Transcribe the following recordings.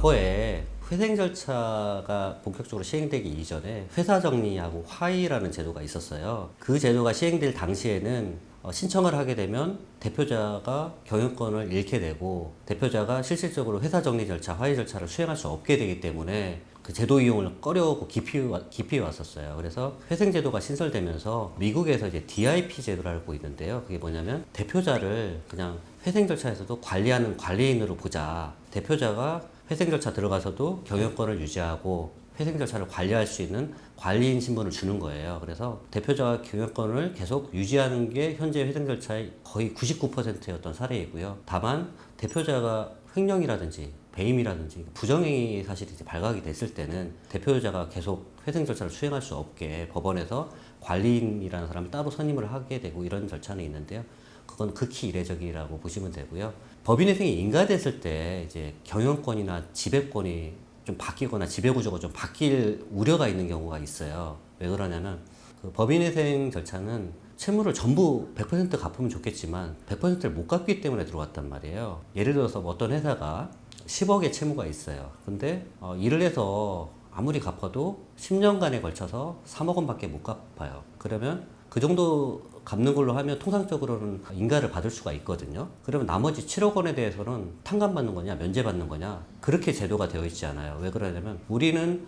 과거에 회생 절차가 본격적으로 시행되기 이전에 회사 정리하고 화의라는 제도가 있었어요. 그 제도가 시행될 당시에는 신청을 하게 되면 대표자가 경영권을 잃게 되고 대표자가 실질적으로 회사 정리 절차, 화의 절차를 수행할 수 없게 되기 때문에 그 제도 이용을 꺼려오고 기피 왔었어요. 그래서 회생 제도가 신설되면서 미국에서 이제 DIP 제도라고 있는데요. 그게 뭐냐면 대표자를 그냥 회생 절차에서도 관리하는 관리인으로 보자. 대표자가 회생 절차 들어가서도 경영권을 유지하고 회생 절차를 관리할 수 있는 관리인 신분을 주는 거예요. 그래서 대표자가 경영권을 계속 유지하는 게 현재 회생 절차의 거의 99%였던 사례이고요. 다만 대표자가 횡령이라든지 배임이라든지 부정행위 사실이 이제 발각이 됐을 때는 대표자가 계속 회생 절차를 수행할 수 없게 법원에서 관리인이라는 사람을 따로 선임을 하게 되고 이런 절차는 있는데요. 그건 극히 이례적이라고 보시면 되고요. 법인회생이 인가됐을 때 이제 경영권이나 지배권이 좀 바뀌거나 지배구조가 좀 바뀔 우려가 있는 경우가 있어요. 왜 그러냐면 그 법인회생 절차는 채무를 전부 100% 갚으면 좋겠지만 100%를 못 갚기 때문에 들어왔단 말이에요. 예를 들어서 어떤 회사가 10억의 채무가 있어요. 근데 일을 해서 아무리 갚아도 10년간에 걸쳐서 3억 원밖에 못 갚아요. 그러면 그 정도 갚는 걸로 하면 통상적으로는 인가를 받을 수가 있거든요. 그러면 나머지 7억 원에 대해서는 탕감받는 거냐 면제받는 거냐 그렇게 제도가 되어 있지 않아요. 왜 그러냐면 우리는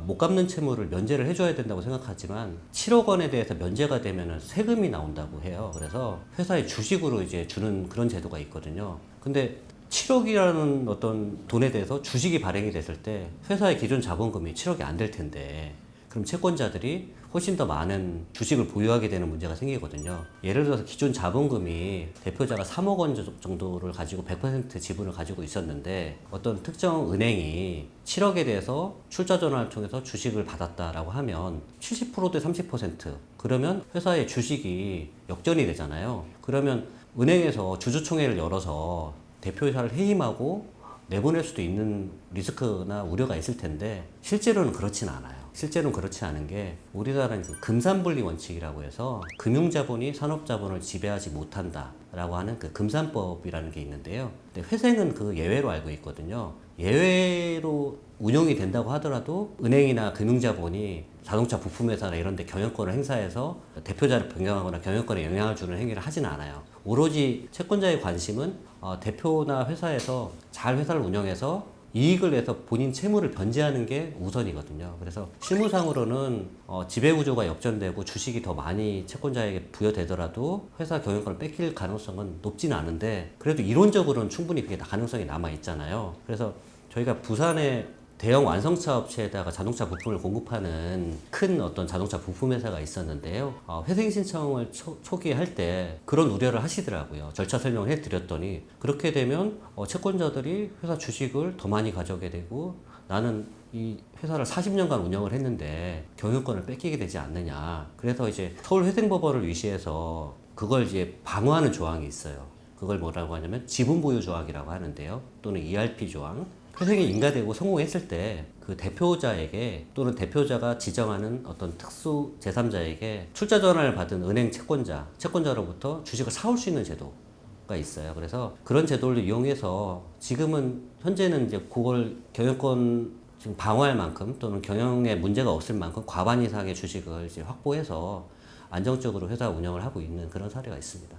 못 갚는 채무를 면제를 해줘야 된다고 생각하지만 7억 원에 대해서 면제가 되면 세금이 나온다고 해요. 그래서 회사의 주식으로 이제 주는 그런 제도가 있거든요. 근데 7억이라는 어떤 돈에 대해서 주식이 발행이 됐을 때 회사의 기존 자본금이 7억이 안 될 텐데 그럼 채권자들이 훨씬 더 많은 주식을 보유하게 되는 문제가 생기거든요. 예를 들어서 기존 자본금이 대표자가 3억 원 정도를 가지고 100% 지분을 가지고 있었는데 어떤 특정 은행이 7억에 대해서 출자 전환을 통해서 주식을 받았다라고 하면 70%대 30% 그러면 회사의 주식이 역전이 되잖아요. 그러면 은행에서 주주총회를 열어서 대표자를 해임하고 내보낼 수도 있는 리스크나 우려가 있을 텐데 실제로는 그렇진 않아요. 실제로는 그렇지 않은 게 우리나라는 금산분리 원칙이라고 해서 금융자본이 산업자본을 지배하지 못한다라고 하는 그 금산법이라는 게 있는데요. 근데 회생은 그 예외로 알고 있거든요. 예외로 운영이 된다고 하더라도 은행이나 금융자본이 자동차 부품회사나 이런 데 경영권을 행사해서 대표자를 변경하거나 경영권에 영향을 주는 행위를 하지는 않아요. 오로지 채권자의 관심은 대표나 회사에서 잘 회사를 운영해서 이익을 내서 본인 채무를 변제하는 게 우선이거든요. 그래서 실무상으로는 지배구조가 역전되고 주식이 더 많이 채권자에게 부여되더라도 회사 경영권을 뺏길 가능성은 높지는 않은데 그래도 이론적으로는 충분히 그게 가능성이 남아있잖아요. 그래서 저희가 부산에 대형 완성차 업체에다가 자동차 부품을 공급하는 큰 어떤 자동차 부품 회사가 있었는데요. 회생 신청을 초기에 할 때 그런 우려를 하시더라고요. 절차 설명을 해드렸더니 그렇게 되면 채권자들이 회사 주식을 더 많이 가져오게 되고 나는 이 회사를 40년간 운영을 했는데 경영권을 뺏기게 되지 않느냐. 그래서 이제 서울회생법원을 위시해서 그걸 이제 방어하는 조항이 있어요. 그걸 뭐라고 하냐면 지분 보유 조항이라고 하는데요. 또는 ERP 조항. 회생이 인가되고 성공했을 때 그 대표자에게 또는 대표자가 지정하는 어떤 특수 제3자에게 출자 전환을 받은 은행 채권자로부터 주식을 사올 수 있는 제도가 있어요. 그래서 그런 제도를 이용해서 지금은 현재는 이제 그걸 경영권 지금 방어할 만큼 또는 경영에 문제가 없을 만큼 과반 이상의 주식을 이제 확보해서 안정적으로 회사 운영을 하고 있는 그런 사례가 있습니다.